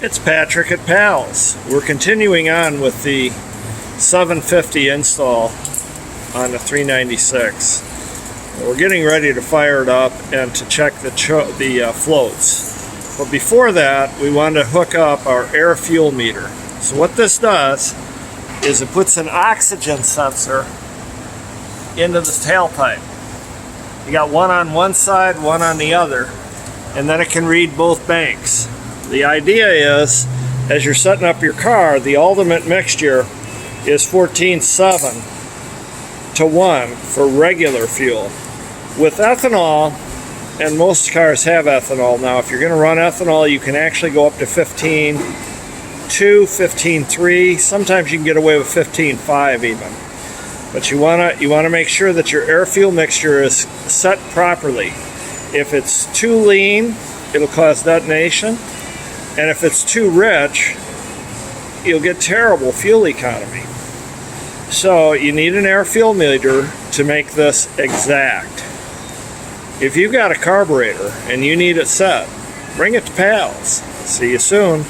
It's Patrick at Pals. We're continuing on with the 750 install on the 396. We're getting ready to fire it up and to check the floats. But before that, we want to hook up our air fuel meter. So what this does is it puts an oxygen sensor into the tailpipe. You got one on one side, one on the other, and then it can read both banks. The idea is, as you're setting up your car, the ultimate mixture is 14.7 to 1 for regular fuel. With ethanol, and most cars have ethanol now, if you're going to run ethanol, you can actually go up to 15.2, 15.3. Sometimes you can get away with 15.5 even. But you want to make sure that your air fuel mixture is set properly. If it's too lean, it'll cause detonation. And if it's too rich, you'll get terrible fuel economy. So you need an air fuel meter to make this exact. If you've got a carburetor and you need it set, bring it to Pals. See you soon.